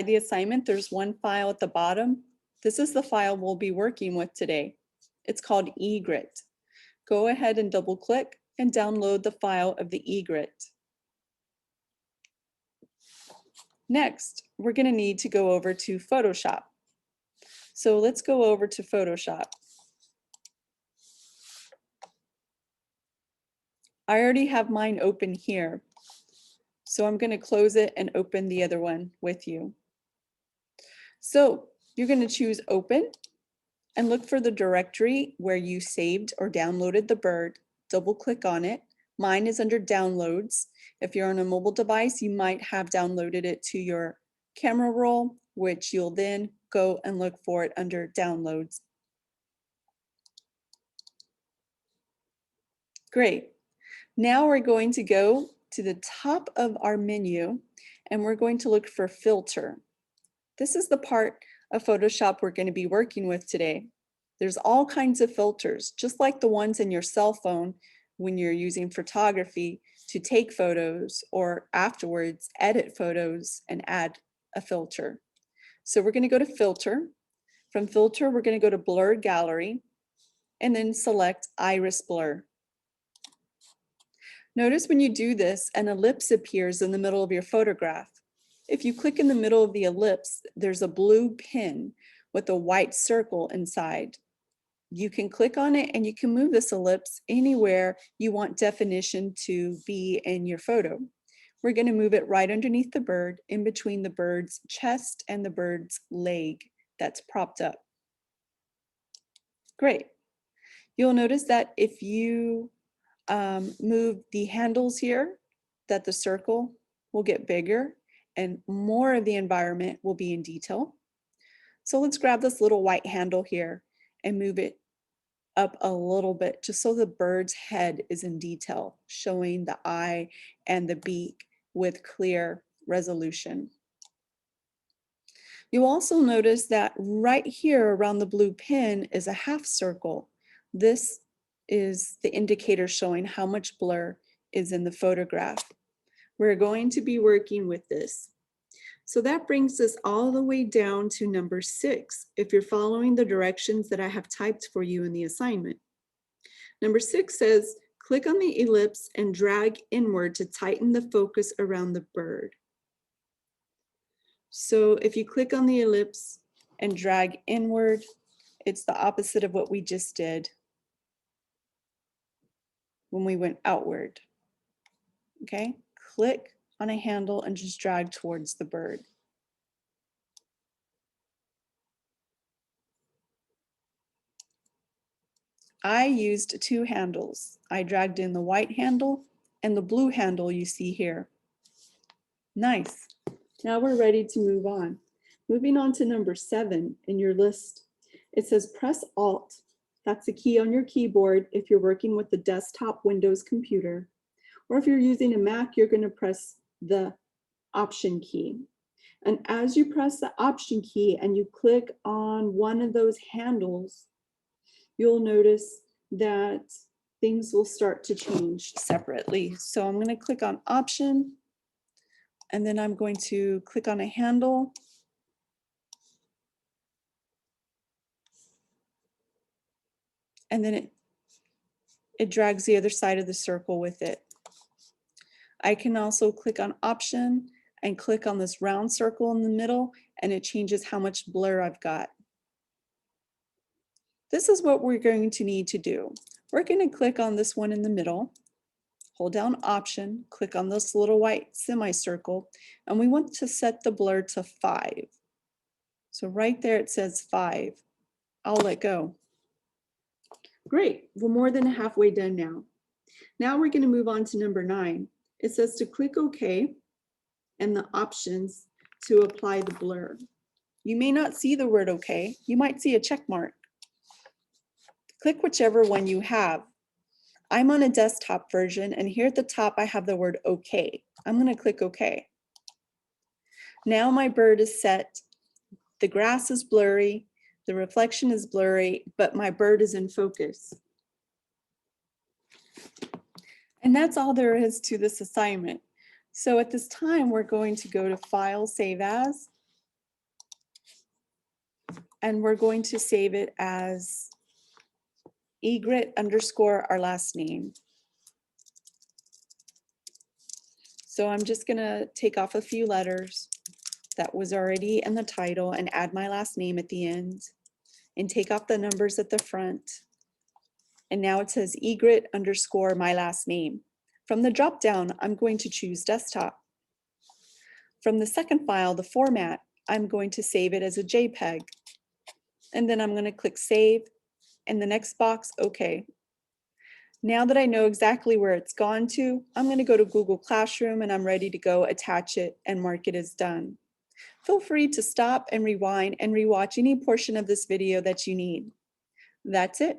the assignment, there's one file at the bottom. This is the file we'll be working with today. It's called Egret. Go ahead and double click and download the file of the Egret. Next, we're going to need to go over to Photoshop. So let's go over to Photoshop. I already have mine open here, so I'm going to close it and open the other one with you. So you're going to choose Open and look for the directory where you saved or downloaded the bird. Double click on it. Mine is under Downloads. If you're on a mobile device, you might have downloaded it to your camera roll, which you'll then go and look for it under Downloads. Great. Now we're going to go to the top of our menu and we're going to look for Filter. This is the part of Photoshop we're going to be working with today. There's all kinds of filters, just like the ones in your cell phone when you're using photography to take photos or afterwards edit photos and add a filter. So we're going to go to Filter. From Filter, we're going to go to Blur Gallery and then select Iris Blur. Notice when you do this, an ellipse appears in the middle of your photograph. If you click in the middle of the ellipse, there's a blue pin with a white circle inside. You can click on it and you can move this ellipse anywhere you want definition to be in your photo. We're going to move it right underneath the bird, in between the bird's chest and the bird's leg that's propped up. Great. You'll notice that if you move the handles here, that the circle will get bigger and more of the environment will be in detail. So let's grab this little white handle here and move it up a little bit just so the bird's head is in detail, showing the eye and the beak with clear resolution. You'll also notice that right here around the blue pin is a half circle. This is the indicator showing how much blur is in the photograph. We're going to be working with this. So that brings us all the way down to number 6, if you're following the directions that I have typed for you in the assignment. Number 6 says, click on the ellipse and drag inward to tighten the focus around the bird. So if you click on the ellipse and drag inward, it's the opposite of what we just did when we went outward. Okay, click on a handle and just drag towards the bird. I used 2 handles. I dragged in the white handle and the blue handle you see here. Nice. Now we're ready to move on. Moving on to number 7 in your list. It says press Alt. That's the key on your keyboard if you're working with the desktop Windows computer. Or if you're using a Mac, you're going to press the Option key. And as you press the Option key and you click on one of those handles, you'll notice that things will start to change separately. So I'm going to click on Option, and then I'm going to click on a handle. And then it drags the other side of the circle with it. I can also click on Option and click on this round circle in the middle, and it changes how much blur I've got. This is what we're going to need to do. We're going to click on this one in the middle, hold down Option, click on this little white semicircle, and we want to set the blur to 5. So right there it says 5. I'll let go. Great, we're more than halfway done now. Now we're going to move on to number 9. It says to click OK and the options to apply the blur. You may not see the word OK. You might see a check mark. Click whichever one you have. I'm on a desktop version, and here at the top I have the word OK. I'm going to click OK. Now my bird is set. The grass is blurry, the reflection is blurry, but my bird is in focus. And that's all there is to this assignment. So at this time, we're going to go to File, Save As, and we're going to save it as Egret _ our last name. So I'm just gonna take off a few letters that was already in the title and add my last name at the end and take off the numbers at the front. And now it says Egret _ my last name. From the drop down, I'm going to choose desktop. From the second file, the format, I'm going to save it as a JPEG. And then I'm going to click save. In the next box, OK. Now that I know exactly where it's gone to, I'm going to go to Google Classroom and I'm ready to go attach it and mark it as done. Feel free to stop and rewind and rewatch any portion of this video that you need. That's it.